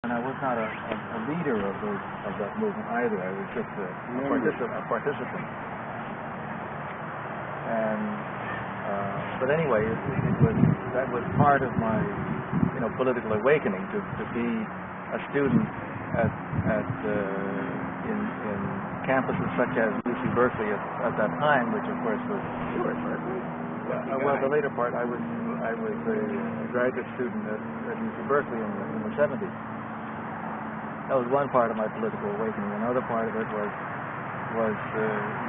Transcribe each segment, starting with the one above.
And I was not a leader of that movement either. I was just a participant. And but anyway, that was part of my political awakening to be a student in campuses such as UC Berkeley at that time, which of course was well, the later part. I was a graduate student at UC Berkeley in the 70s. That was one part of my political awakening. Another part of it was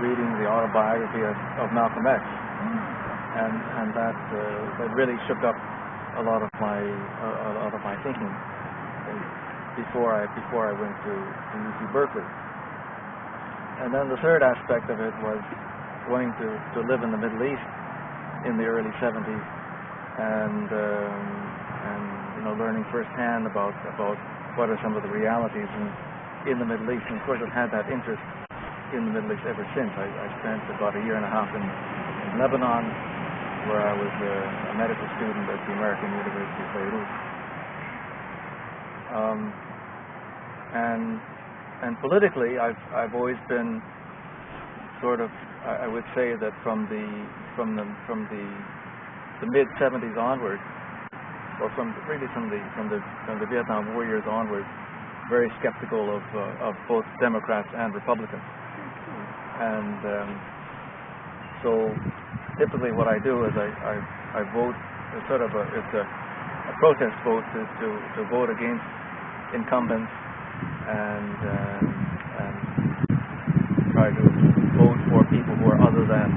reading the autobiography of Malcolm X, and that really shook up a lot of my thinking before I went to UC Berkeley. And then the third aspect of it was going to live in the Middle East in the early 70s, and learning firsthand about what are some of the realities in the Middle East. And of course, I've had that interest in the Middle East ever since. I spent about a year and a half in Lebanon, where I was a medical student at the American University of Beirut. And politically, I've always been sort of, I would say that from the mid 70s onwards, or from the Vietnam War years onwards, very skeptical of both Democrats and Republicans. And so typically what I do is I vote. It's sort of it's a protest vote to vote against incumbents and try to vote for people who are other than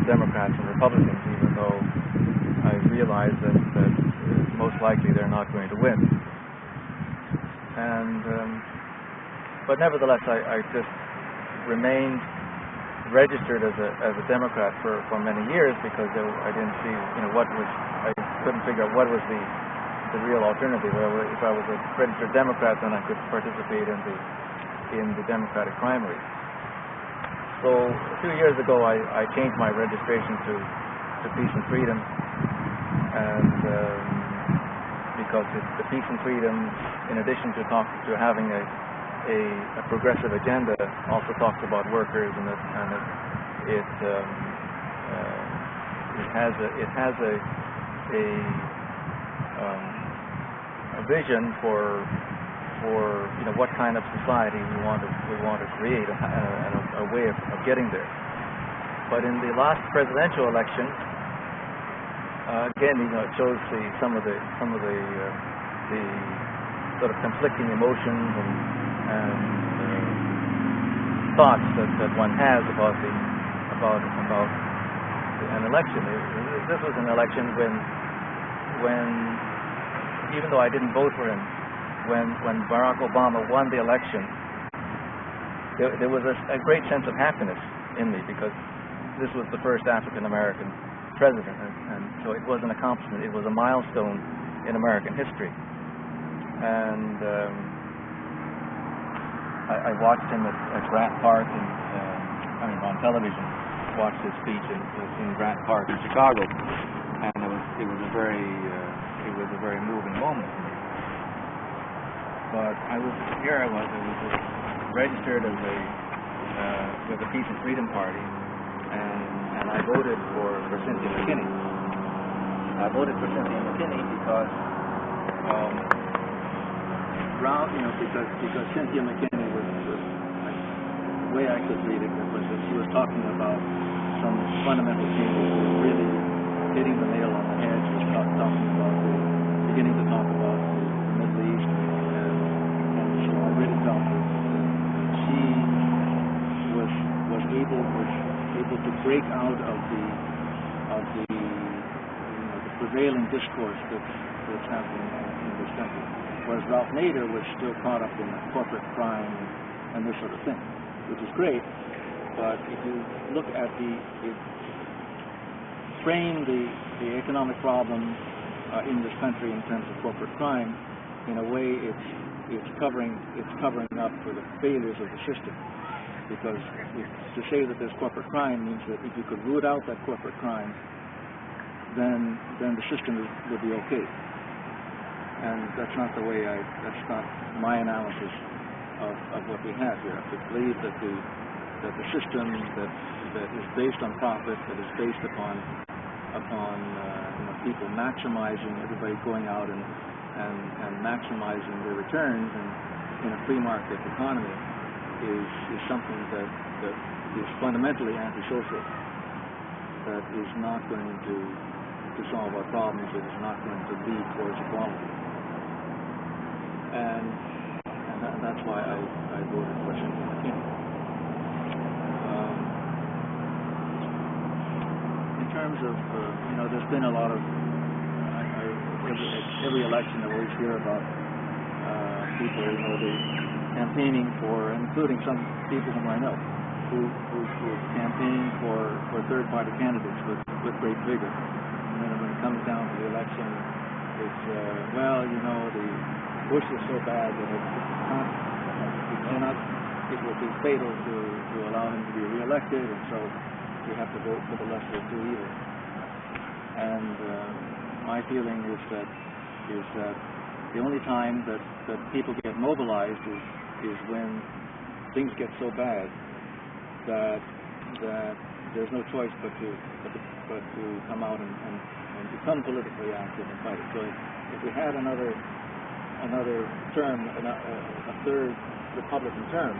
Democrats and Republicans, even though I realize that most likely they're not going to win. And but nevertheless, I just remained registered as a Democrat for many years, because I didn't see I couldn't figure out what was the real alternative. If I was a registered Democrat, then I could participate in the Democratic primary. So a few years ago, I changed my registration to Peace and Freedom, and because the Peace and Freedom, in addition to having a progressive agenda, also talks about workers, and it has a vision for what kind of society we want to create, and a way of getting there. But in the last presidential election, again, it shows some of the sort of conflicting emotions and thoughts that one has about an election. This was an election when even though I didn't vote for him, when Barack Obama won the election, there was a great sense of happiness in me, because this was the first African American president, and so it was an accomplishment. It was a milestone in American history. And I watched him at Grant Park, on television. Watched his speech in Grant Park in Chicago, and it was a very moving moment for me. But I was registered as with the Peace and Freedom Party, and I voted for Cynthia McKinney. I voted for Cynthia McKinney because because Cynthia McKinney was the way I could read it was that she was talking about some fundamental things that were really hitting the nail on the head. She was beginning to talk about the Middle East, and so I really felt that she was able to break out of the prevailing discourse that's happening in this country, whereas Ralph Nader was still caught up in corporate crime and this sort of thing, which is great. But if you look at frame the economic problem in this country in terms of corporate crime, in a way it's covering up for the failures of the system. Because to say that there's corporate crime means that if you could root out that corporate crime, then the system would be okay. And that's not the way that's not my analysis of what we have here. I believe that the system that is based on profit, that is based upon people maximizing, everybody going out and maximizing their returns in a free market economy is something that is fundamentally antisocial, that is not going to solve our problems, it is not going to lead towards equality. And that's why I voted for Senator McCain. In terms of, there's been a lot of, every election I always hear about people, they campaigning for, including some people whom I know, who campaign for third-party candidates with great vigor. And then when it comes down to the election, it's, the Bush is so bad that it will be fatal to allow him to be reelected, and so we have to vote for the lesser of two evils. And my feeling is that the only time that people get mobilized is when things get so bad that there's no choice but to come out and become politically active and fight it. So if we had another term, a third Republican term,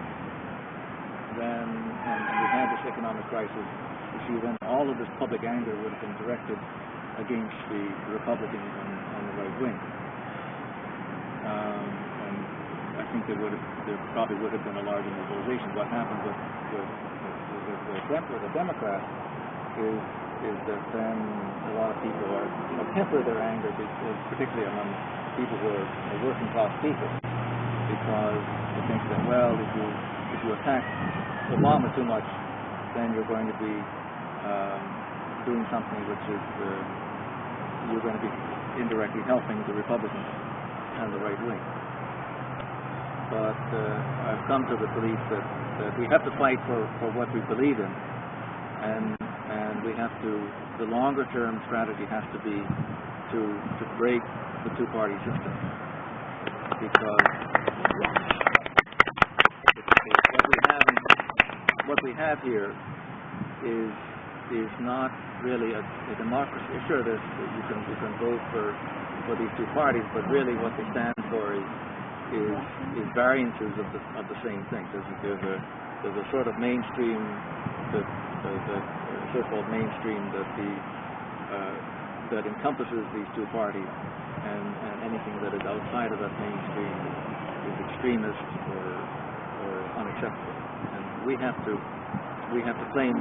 then and we had this economic crisis, you see, then all of this public anger would have been directed against the Republicans on the right wing. And I think there probably would have been a larger mobilization. What happened with the Democrats is that then a lot of people are temper their anger, particularly among people who are working class people, because they think that, well, if you attack Obama too much, then you're going to be doing something which is you're going to be indirectly helping the Republicans and the right wing. But I've come to the belief that we have to fight for what we believe in, and we have to, the longer term strategy has to be to break the two-party system, because what we have here is not really a democracy. Sure, you can vote for these two parties, but really what they stand for is variances of the same thing. There's a sort of mainstream, the so-called mainstream that encompasses these two parties, and anything that is outside of that mainstream is extremist or unacceptable. And we have to claim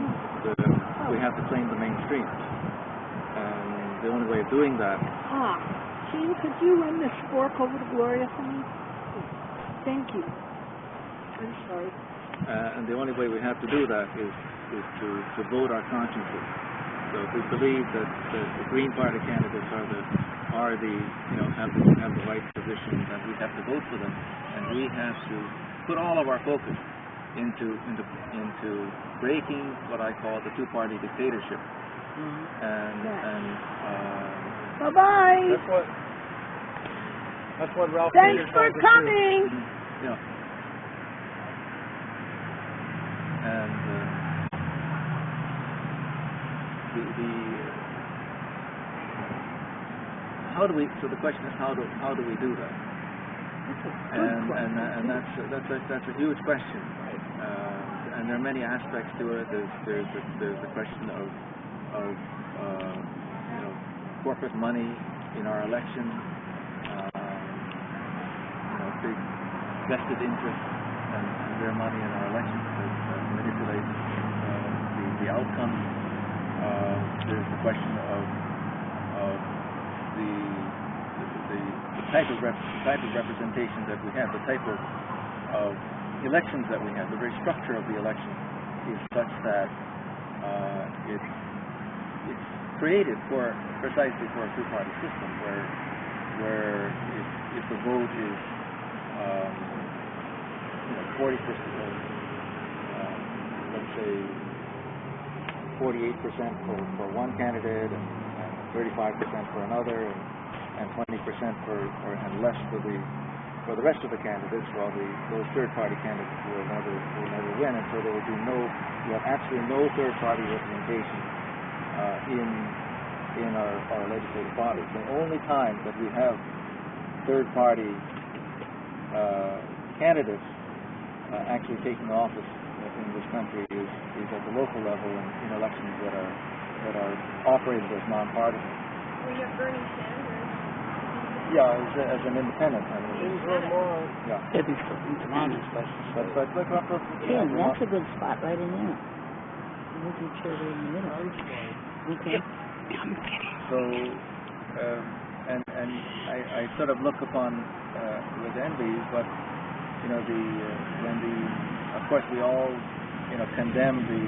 the mainstream. And the only way of doing that. Gene, could you run this fork over to Gloria for me? Thank you. I'm sorry. And the only way we have to do that is to vote our consciences. So if we believe that the Green Party candidates have the right position, then we have to vote for them, and we have to put all of our focus into breaking what I call the two-party dictatorship. Bye-bye. That's what Ralph. Thanks for coming. And how do we? So the question is, how do we do that? And that's a huge question. And there are many aspects to it. There's the question of corporate money in our election, big vested interests and their money in our elections that manipulate the outcome. There's the question of the type of representation that we have, the type of elections that we have. The very structure of the election is such that it's created precisely for a two-party system, where if the vote is 40%, let's say 48% for one candidate and 35% for another, and 20% and less for for the rest of the candidates, well, those third-party candidates will never win, and so there will be you have absolutely no third-party representation in our legislative bodies. The only time that we have third-party candidates actually taking office in this country is at the local level in elections that are operated as nonpartisan. We have Bernie Sanders. Yeah, as an independent. I mean, In Vermont. yeah. Could be something Vermont, But look up. yeah, that's a good spot right in there. We can chill in the middle. Okay. I'm kidding. So, and I sort of look upon with envy, but of course we all condemn the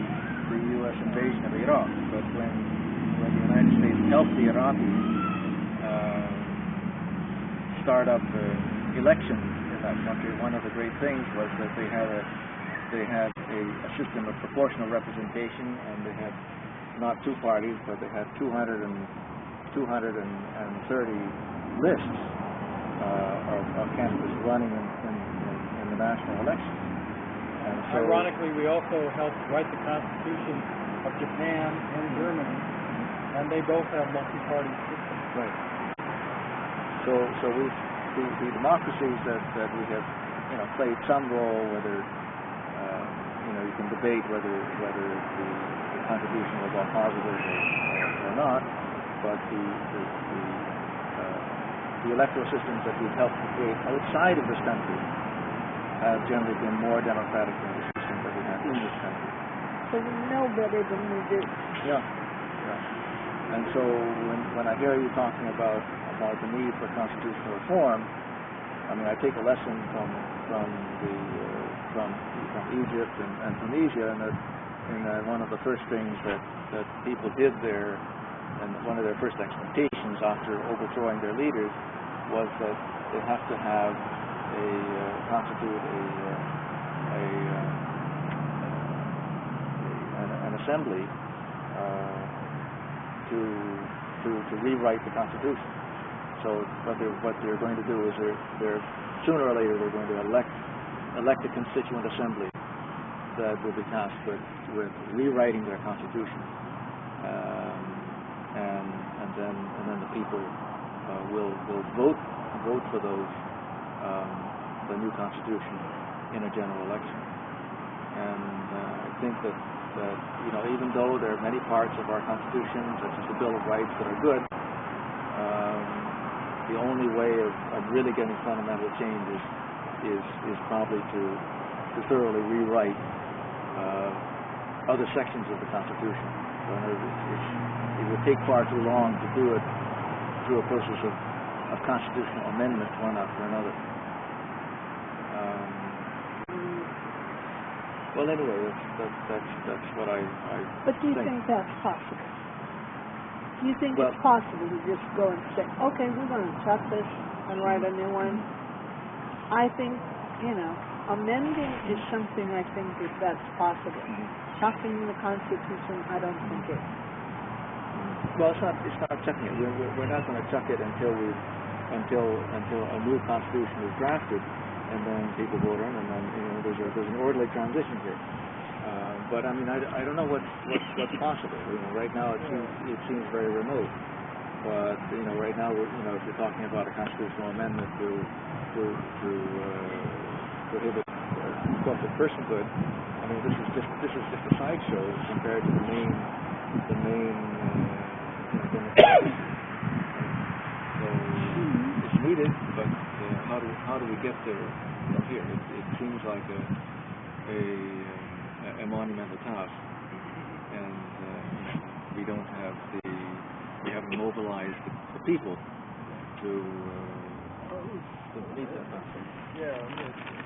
U.S. invasion of Iraq, but when the United States helped the Iraqis start up elections in that country, one of the great things was that they had a system of proportional representation, and they had not two parties, but they had 230 lists of candidates running in the national elections. And so, ironically, we also helped write the Constitution of Japan and Germany, and they both have multi-party systems. right. So the democracies that we have played some role, whether you can debate whether the contribution was all positive or not, but the electoral systems that we've helped to create outside of this country have generally been more democratic than the system that we have in this country. So we know better than we do. Yeah. And so when I hear you talking about the need for constitutional reform, I mean, I take a lesson from Egypt and Tunisia, and that one of the first things that people did there, and one of their first expectations after overthrowing their leaders, was that they have to have constitute an assembly to rewrite the Constitution. So what they're going to do is they're sooner or later they're going to elect a constituent assembly that will be tasked with rewriting their Constitution, and then the people will vote for the new Constitution in a general election. And I think that even though there are many parts of our Constitution, such as the Bill of Rights, that are good, the only way of really getting fundamental change is probably to thoroughly rewrite other sections of the Constitution. So in other words, it would take far too long to do it through a process of constitutional amendment one after another. Well, anyway, that's what I But do you think that's possible? Do you think it's possible to just go and say, okay, we're going to chuck this and write a new one? I think, amending is something I think that's possible. Chucking the Constitution, I don't think it. Well, it's not chucking it. We're not going to chuck it until a new Constitution is drafted, and then people vote in, and then there's an orderly transition here. But I mean, I don't know what's possible. Right now it seems very remote. But right now if you're talking about a constitutional amendment to prohibit corporate personhood, I mean this is just a sideshow compared to the main democratic. So it's needed, but how do we get there from here? It seems like a monumental task, and we haven't mobilized the people to meet that task. Yeah.